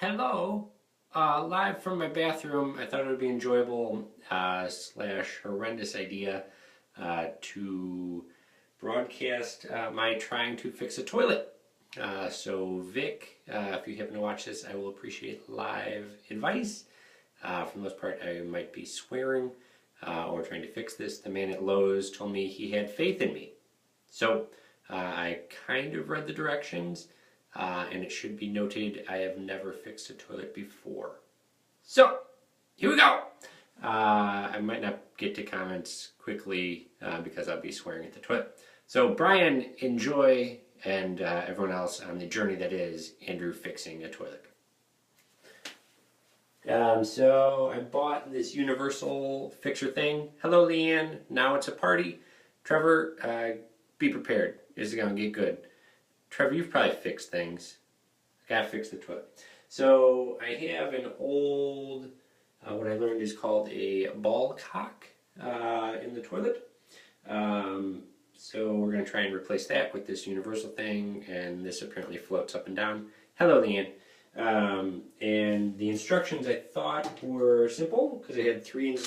Hello. Live from my bathroom. I thought it would be enjoyable slash horrendous idea to broadcast my trying to fix a toilet. So Vic, if you happen to watch this, I will appreciate live advice. For the most part, I might be swearing or trying to fix this. The man at Lowe's told me he had faith in me. So I kind of read the directions. And it should be noted, I have never fixed a toilet before. So, here we go! I might not get to comments quickly because I'll be swearing at the toilet. So, Brian, enjoy, and everyone else on the journey that is Andrew fixing a toilet. So, I bought this universal fixer thing. Hello, Leanne. Now it's a party. Trevor, be prepared. This is going to get good. Trevor, you've probably fixed things. I gotta fix the toilet. So I have an old, what I learned is called a ball cock in the toilet. So we're gonna try and replace that with this universal thing, and this apparently floats up and down. Hello, Leanne. And the instructions I thought were simple because they had three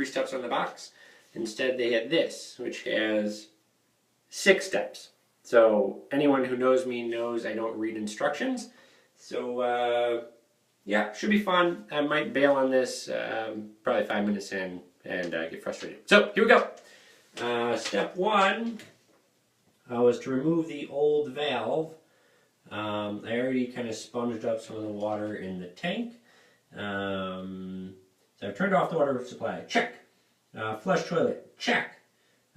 steps on the box. Instead, they had this, which has 6 steps. So anyone who knows me knows I don't read instructions. So yeah, should be fun. I might bail on this probably 5 minutes in and get frustrated. So here we go. Step 1 was to remove the old valve. I already kind of sponged up some of the water in the tank. So I've turned off the water supply. Check. Flush toilet. Check.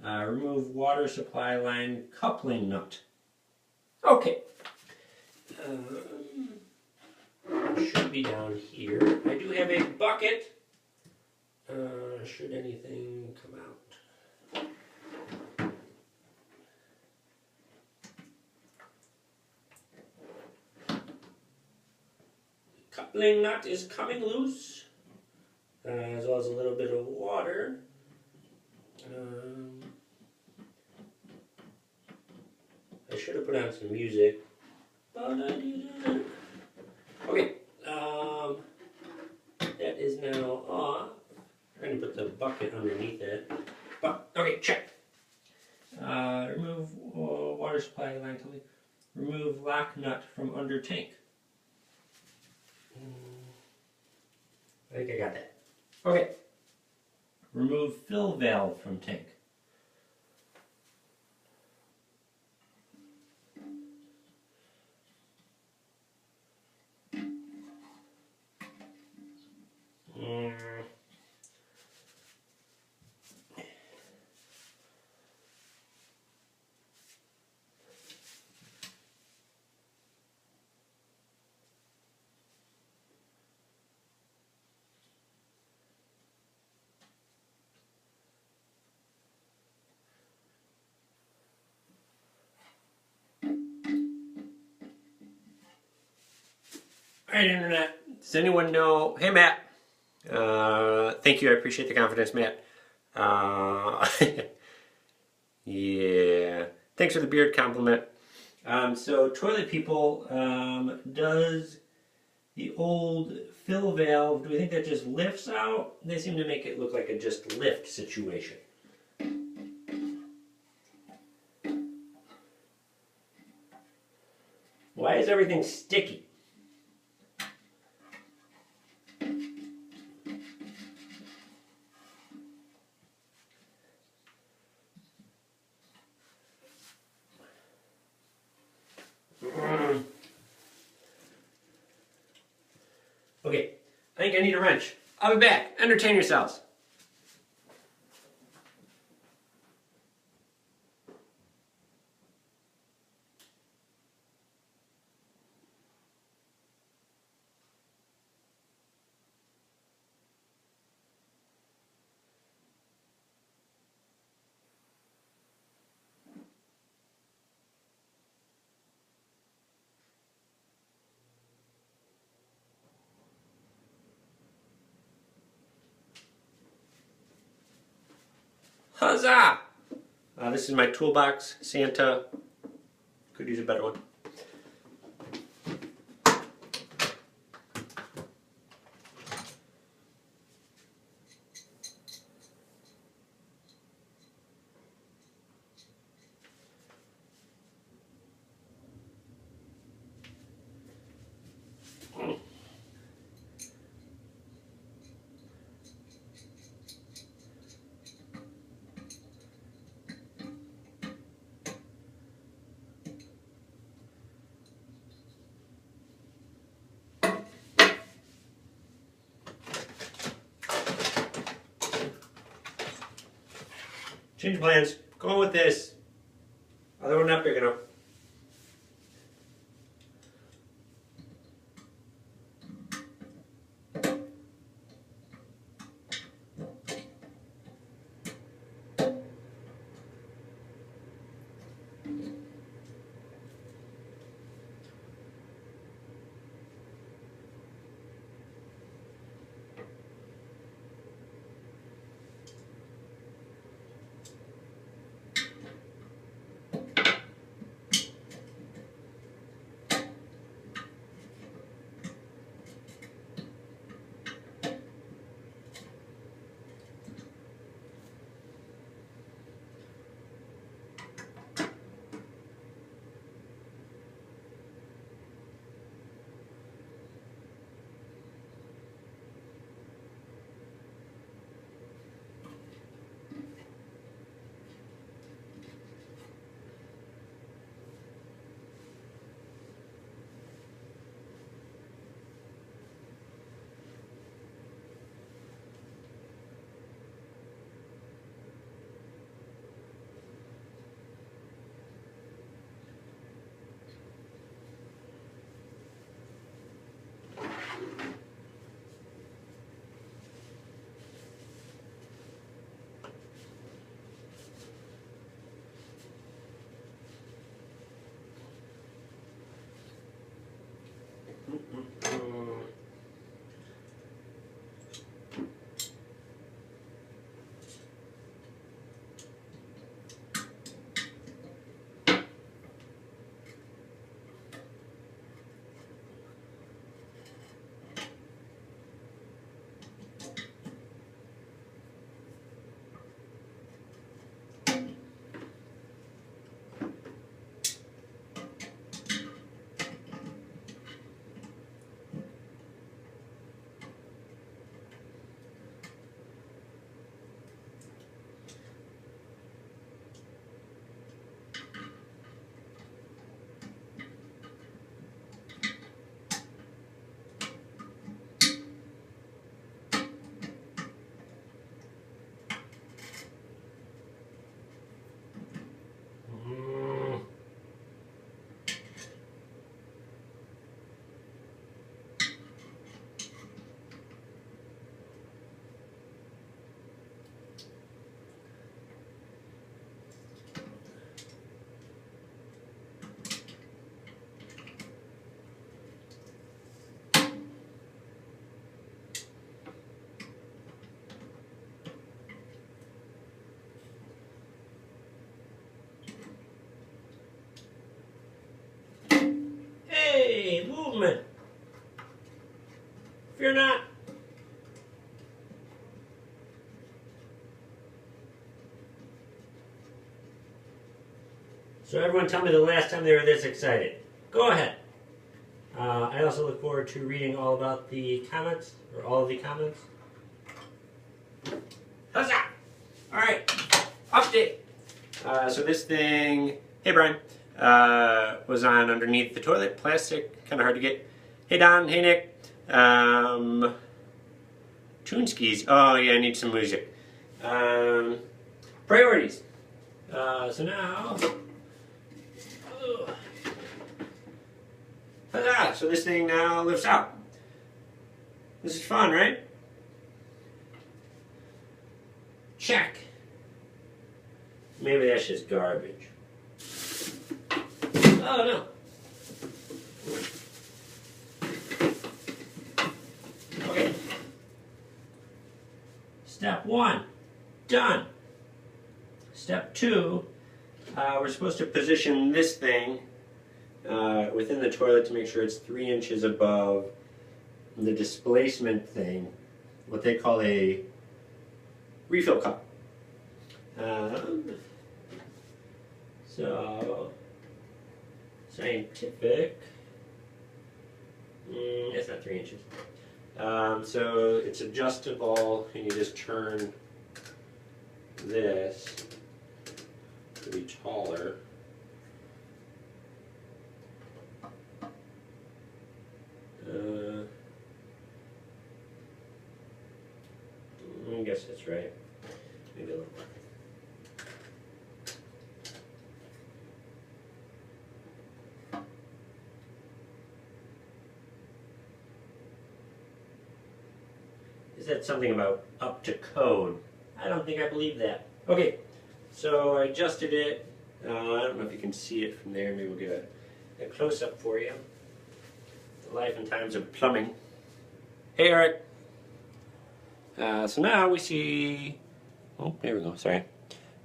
Remove water supply line coupling nut. Okay. Should be down here. I do have a bucket. Should anything come out? Coupling nut is coming loose, as well as a little bit of water. I should have put on some music, but I didn't. Okay, that is now off. I'm trying to put the bucket underneath it. But okay, check. Remove water supply line. Remove lock nut from under tank. I think I got that. Okay. Remove fill valve from tank. Alright, Internet. Does anyone know? Hey, Matt. Thank you. I appreciate the confidence, Matt. Yeah. Thanks for the beard compliment. So, toilet people, does the old fill valve, do we think that just lifts out? They seem to make it look like a just lift situation. Why is everything sticky? Okay, I think I need a wrench. I'll be back. Entertain yourselves. Huzzah! This is my toolbox. Santa. Could use a better one. Change plans. Going with this. Other one not big enough. Hey, movement. Fear not. So everyone tell me the last time they were this excited. Go ahead. I also look forward to reading all about the comments, or all of the comments. Huzzah! Alright, update. So this thing, hey Brian, was on underneath the toilet, plastic, kind of hard to get. Hey Don, hey Nick. Tune skis, oh yeah, I need some music. Priorities. So now, huzzah! So this thing now lifts out. This is fun, right? Check. Maybe that's just garbage. Oh no. Okay. Step 1, done. Step 2, we're supposed to position this thing within the toilet to make sure it's 3 inches above the displacement thing, what they call a refill cup. So, scientific, it's not 3 inches. So it's adjustable, and you just turn this to be taller. I guess that's right. Maybe a little more. It said something about up to code. I don't think I believe that. Okay, so I adjusted it. I don't know if you can see it from there. Maybe we'll get a close-up for you. The life and times of plumbing. Hey, Eric. So now we see, oh, there we go, sorry.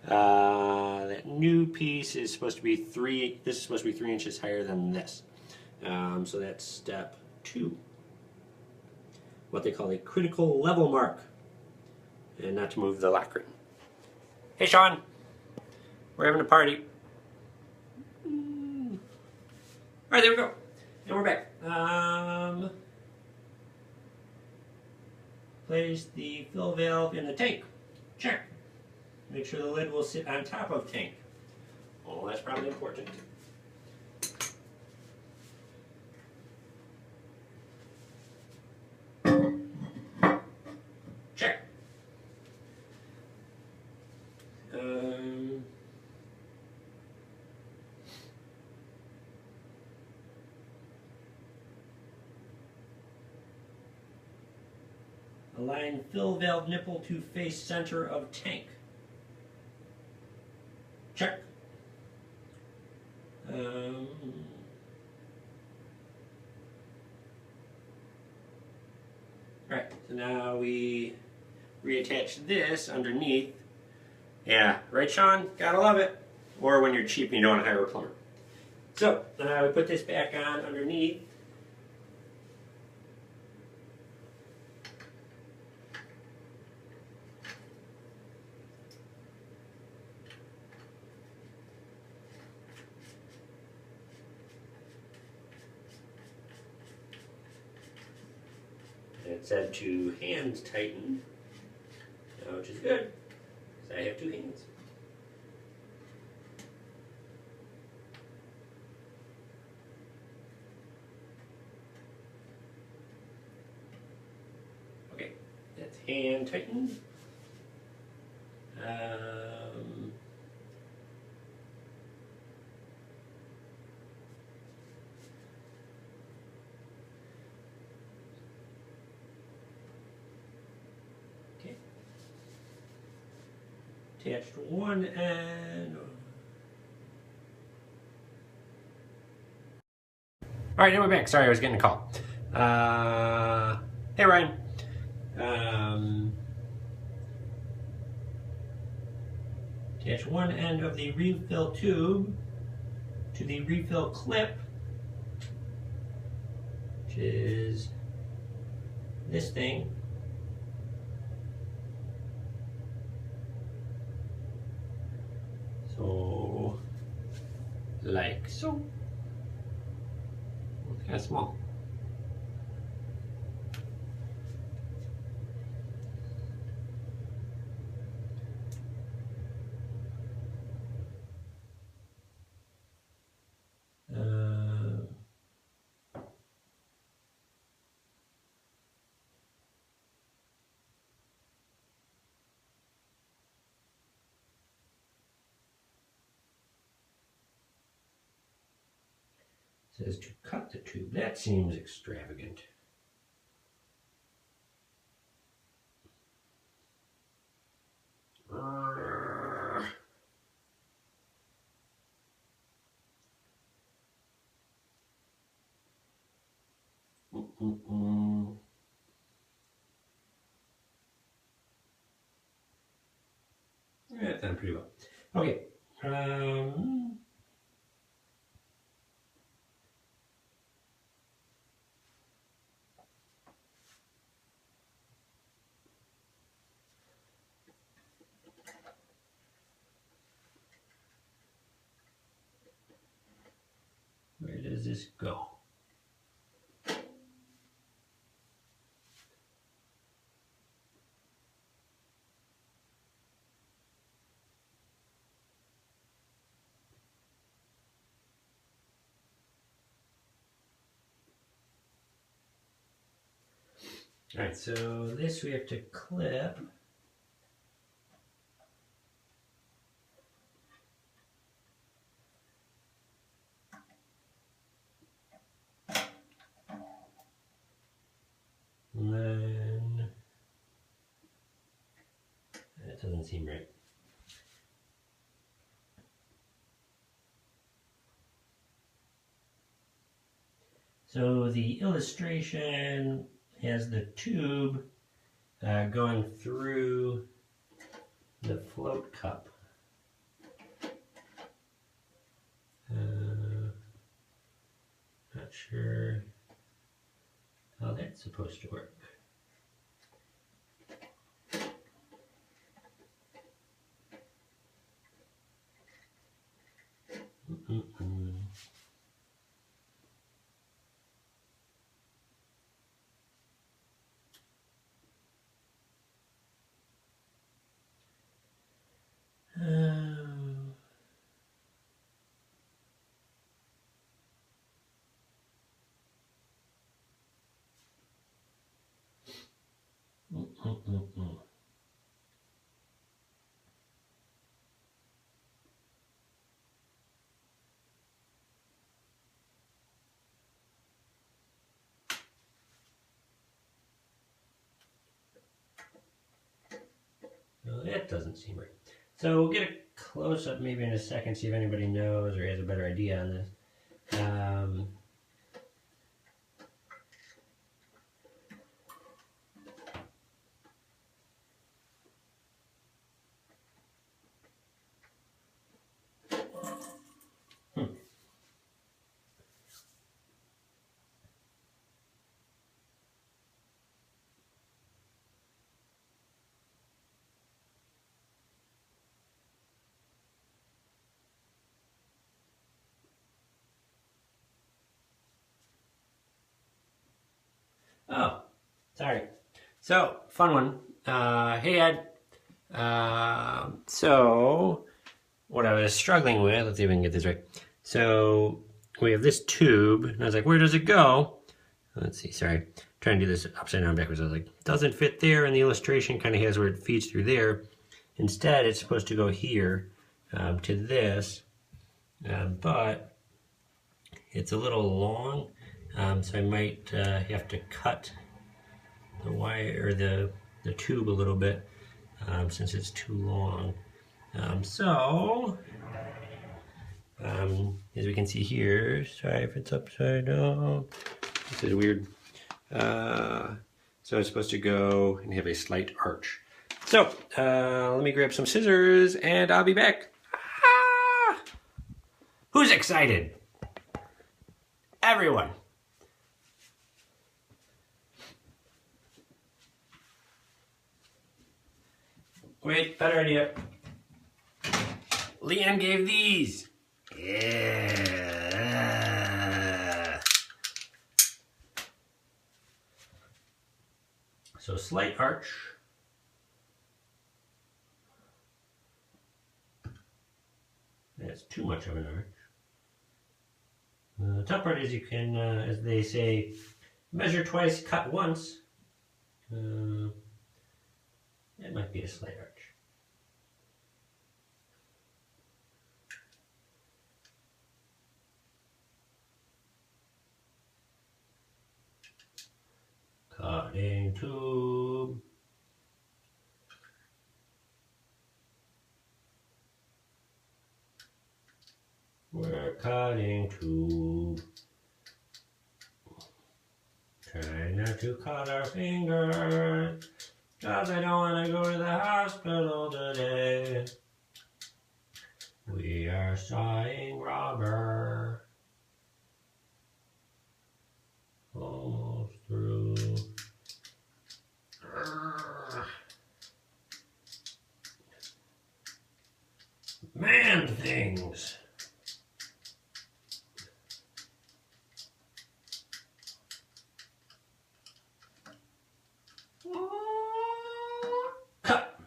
That new piece is supposed to be this is supposed to be 3 inches higher than this. So that's step 2. What they call a critical level mark. And not to move the lock ring. Hey, Sean. We're having a party. All right, there we go. And we're back. Place the fill valve in the tank. Check. Make sure the lid will sit on top of tank. Oh, that's probably important. Check. Align fill valve nipple to face center of tank. Check. Right, so now we reattach this underneath. Yeah, right, Sean? Gotta love it. Or when you're cheap and you don't want to hire a plumber. So, we put this back on underneath. It said to hand tighten, which is good, because I have 2 hands. Okay, that's hand tightened. Attached one end. All right, now we're back. Sorry, I was getting a call. Hey, Ryan. Attach one end of the refill tube to the refill clip, which is this thing. So, like so. It's kind of small. Says to cut the tube. That seems extravagant. Yeah, that sounded pretty well. Okay. Where does this go? All right, so this we have to clip. And then doesn't seem right. So the illustration has the tube going through the float cup. Not sure how that's supposed to work. Well, that doesn't seem right. So we'll get a close-up maybe in a second, see if anybody knows or has a better idea on this. Oh, sorry. So, fun one. Hey, Ed. So, what I was struggling with, let's see if we can get this right. So, we have this tube, and I was like, where does it go? Let's see, sorry. I'm trying to do this upside down backwards. I was like, doesn't fit there, and the illustration kind of has where it feeds through there. Instead, it's supposed to go here to this, but it's a little long. So I might have to cut the wire or the tube a little bit since it's too long. As we can see here, sorry if it's upside down. This is weird. So it's supposed to go and have a slight arch. So let me grab some scissors and I'll be back. Ah! Who's excited? Everyone. Wait, better idea. Leanne gave these. Yeah. So slight arch. That's too much of an arch. The top part is you can, as they say, measure twice, cut once. It might be a slight arch. Cutting tube. We're cutting tube. Try not to cut our fingers, 'cause I don't want to go to the hospital today. We are sawing rubber. Almost through. Man things. Cut.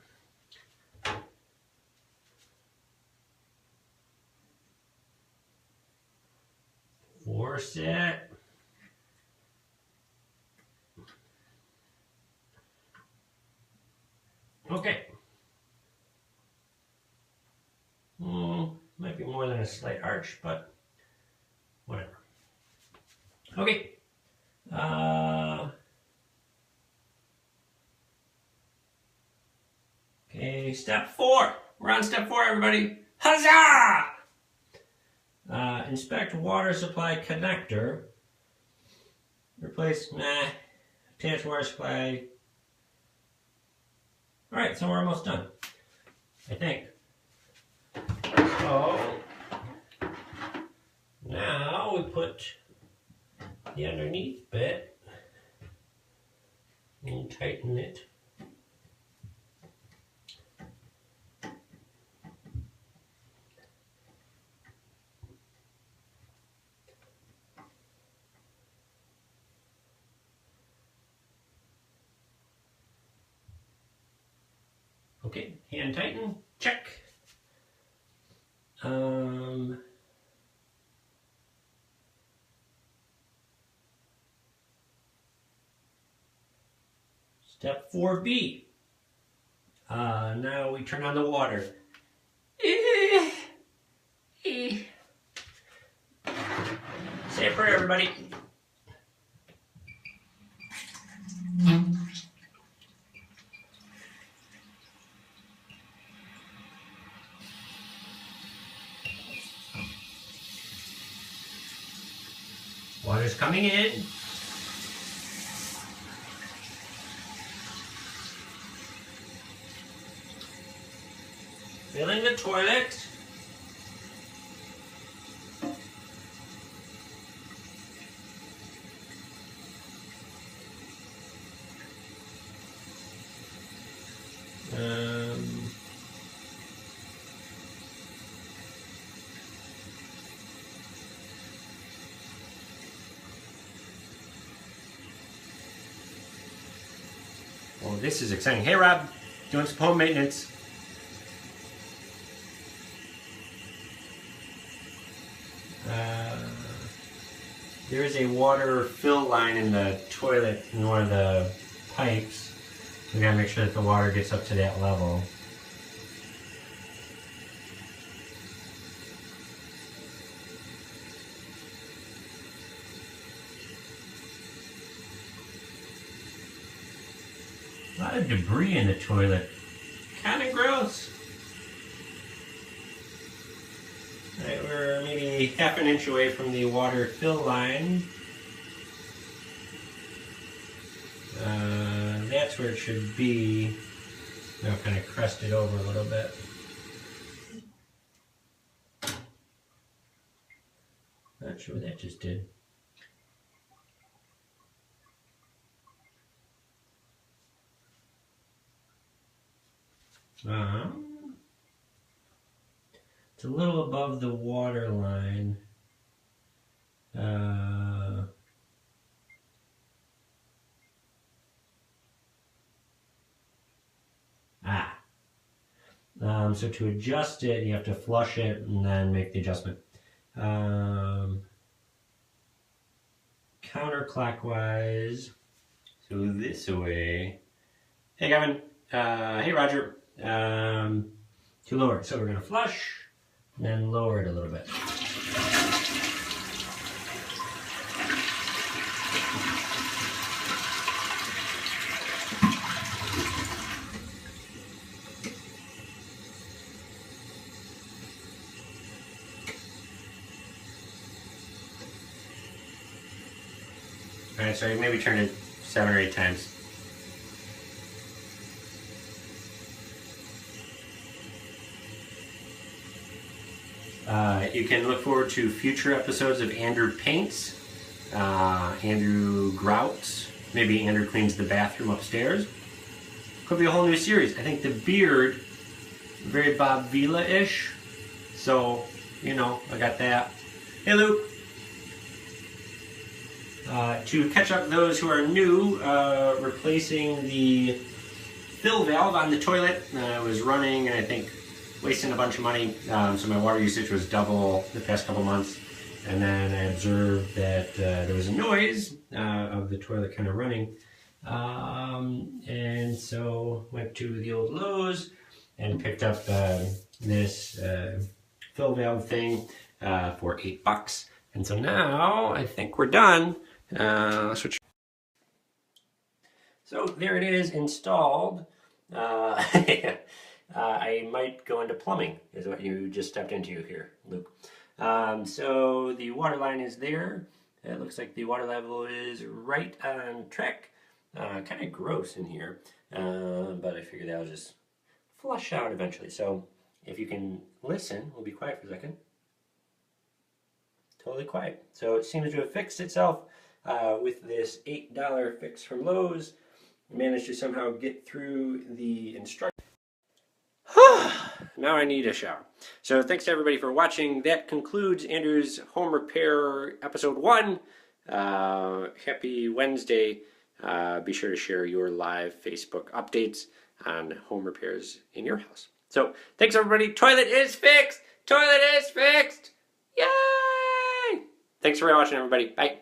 Force it. Okay. Might be more than a slight arch, but whatever. Okay. Okay, step 4. We're on step 4, everybody. Huzzah! Inspect water supply connector. Replace, attach water supply. Alright, so we're almost done, I think. So, now we put the underneath bit and tighten it. Okay, hand tighten, check. Step 4B. Now we turn on the water. Say a prayer, everybody. Water's coming in. Filling the toilet. Oh, this is exciting. Hey, Rob, doing some home maintenance. There is a water fill line in the toilet in one of the pipes. We gotta make sure that the water gets up to that level. A lot of debris in the toilet. Kind of gross. Alright, we're maybe half an inch away from the water fill line. That's where it should be. Now kind of crest it over a little bit. Not sure what that just did. It's a little above the water line. So to adjust it, you have to flush it and then make the adjustment. Counterclockwise, so this way. Hey, Gavin. Hey, Roger. To lower it. So we're going to flush and then lower it a little bit. Alright, so maybe turn it 7 or 8 times. You can look forward to future episodes of Andrew Paints, Andrew Grouts, maybe Andrew cleans the bathroom upstairs. Could be a whole new series. I think the beard, very Bob Vila-ish, so, you know, I got that. Hey, Luke. To catch up those who are new, replacing the fill valve on the toilet. I was running and I think wasting a bunch of money, so my water usage was double the past couple months. And then I observed that there was a noise of the toilet kind of running. And so went to the old Lowe's and picked up this fill valve thing for $8. And so now I think we're done. Switch. So there it is installed. I might go into plumbing, is what you just stepped into here, Luke. So the water line is there. It looks like the water level is right on track. Kind of gross in here, but I figured that'll just flush out eventually. So if you can listen, we'll be quiet for a second. Totally quiet. So it seems to have fixed itself with this $8 fix from Lowe's. Managed to somehow get through the instructions. Now I need a shower. So thanks to everybody for watching. That concludes Andrew's home repair episode 1. Happy Wednesday. Be sure to share your live Facebook updates on home repairs in your house. So thanks everybody. Toilet is fixed. Toilet is fixed. Yay! Thanks for watching everybody. Bye.